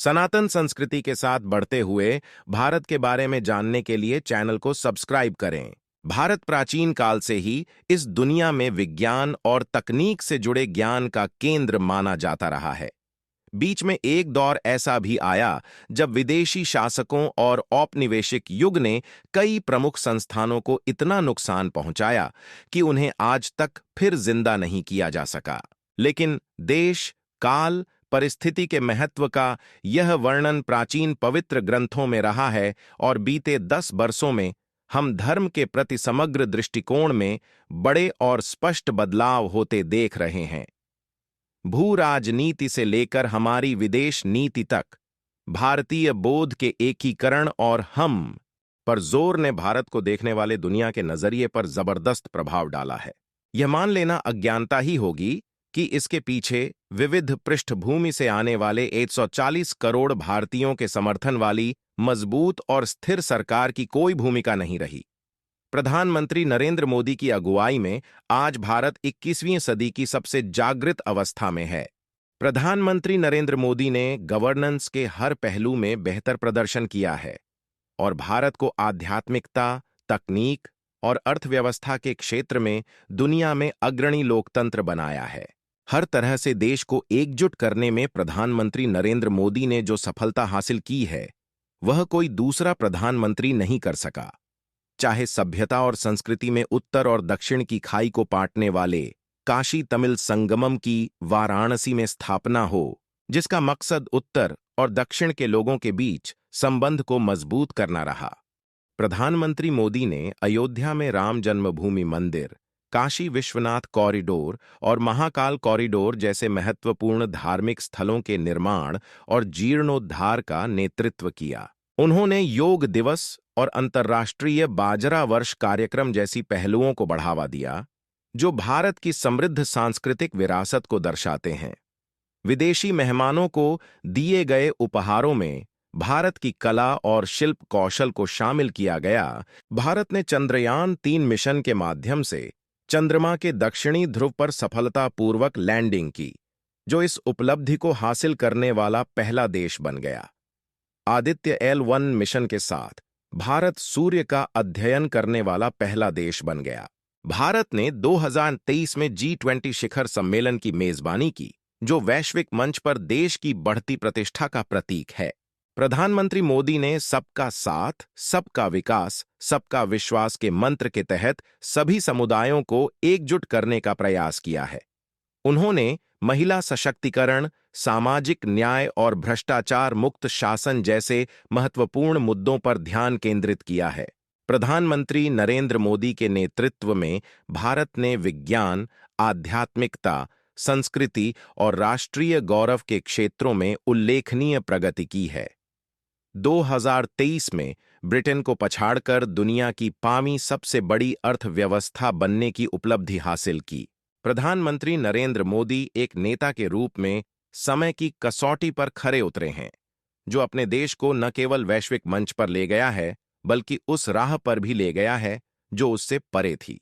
सनातन संस्कृति के साथ बढ़ते हुए भारत के बारे में जानने के लिए चैनल को सब्सक्राइब करें। भारत प्राचीन काल से ही इस दुनिया में विज्ञान और तकनीक से जुड़े ज्ञान का केंद्र माना जाता रहा है। बीच में एक दौर ऐसा भी आया जब विदेशी शासकों और औपनिवेशिक युग ने कई प्रमुख संस्थानों को इतना नुकसान पहुंचाया कि उन्हें आज तक फिर जिंदा नहीं किया जा सका। लेकिन देश, काल, परिस्थिति के महत्व का यह वर्णन प्राचीन पवित्र ग्रंथों में रहा है और बीते 10 वर्षों में हम धर्म के प्रति समग्र दृष्टिकोण में बड़े और स्पष्ट बदलाव होते देख रहे हैं। भू राजनीति से लेकर हमारी विदेश नीति तक भारतीय बोध के एकीकरण और हम पर जोर ने भारत को देखने वाले दुनिया के नजरिए पर जबरदस्त प्रभाव डाला है। यह मान लेना अज्ञानता ही होगी कि इसके पीछे विविध पृष्ठभूमि से आने वाले 140 करोड़ भारतीयों के समर्थन वाली मजबूत और स्थिर सरकार की कोई भूमिका नहीं रही। प्रधानमंत्री नरेंद्र मोदी की अगुवाई में आज भारत 21वीं सदी की सबसे जागृत अवस्था में है। प्रधानमंत्री नरेंद्र मोदी ने गवर्नेंस के हर पहलू में बेहतर प्रदर्शन किया है और भारत को आध्यात्मिकता, तकनीक और अर्थव्यवस्था के क्षेत्र में दुनिया में अग्रणी लोकतंत्र बनाया है। हर तरह से देश को एकजुट करने में प्रधानमंत्री नरेंद्र मोदी ने जो सफलता हासिल की है, वह कोई दूसरा प्रधानमंत्री नहीं कर सका। चाहे सभ्यता और संस्कृति में उत्तर और दक्षिण की खाई को पाटने वाले काशी तमिल संगमम की वाराणसी में स्थापना हो, जिसका मकसद उत्तर और दक्षिण के लोगों के बीच संबंध को मजबूत करना रहा। प्रधानमंत्री मोदी ने अयोध्या में राम जन्मभूमि मंदिर, काशी विश्वनाथ कॉरिडोर और महाकाल कॉरिडोर जैसे महत्वपूर्ण धार्मिक स्थलों के निर्माण और जीर्णोद्धार का नेतृत्व किया। उन्होंने योग दिवस और अंतर्राष्ट्रीय बाजरा वर्ष कार्यक्रम जैसी पहलुओं को बढ़ावा दिया, जो भारत की समृद्ध सांस्कृतिक विरासत को दर्शाते हैं। विदेशी मेहमानों को दिए गए उपहारों में भारत की कला और शिल्प कौशल को शामिल किया गया। भारत ने चंद्रयान-3 मिशन के माध्यम से चंद्रमा के दक्षिणी ध्रुव पर सफलतापूर्वक लैंडिंग की, जो इस उपलब्धि को हासिल करने वाला पहला देश बन गया। आदित्य L1 मिशन के साथ भारत सूर्य का अध्ययन करने वाला पहला देश बन गया। भारत ने 2023 में G20 शिखर सम्मेलन की मेजबानी की, जो वैश्विक मंच पर देश की बढ़ती प्रतिष्ठा का प्रतीक है। प्रधानमंत्री मोदी ने सबका साथ, सबका विकास, सबका विश्वास के मंत्र के तहत सभी समुदायों को एकजुट करने का प्रयास किया है। उन्होंने महिला सशक्तिकरण, सामाजिक न्याय और भ्रष्टाचार मुक्त शासन जैसे महत्वपूर्ण मुद्दों पर ध्यान केंद्रित किया है। प्रधानमंत्री नरेंद्र मोदी के नेतृत्व में भारत ने विज्ञान, आध्यात्मिकता, संस्कृति और राष्ट्रीय गौरव के क्षेत्रों में उल्लेखनीय प्रगति की है। 2023 में ब्रिटेन को पछाड़कर दुनिया की 5वीं सबसे बड़ी अर्थव्यवस्था बनने की उपलब्धि हासिल की। प्रधानमंत्री नरेंद्र मोदी एक नेता के रूप में समय की कसौटी पर खरे उतरे हैं, जो अपने देश को न केवल वैश्विक मंच पर ले गया है, बल्कि उस राह पर भी ले गया है जो उससे परे थी।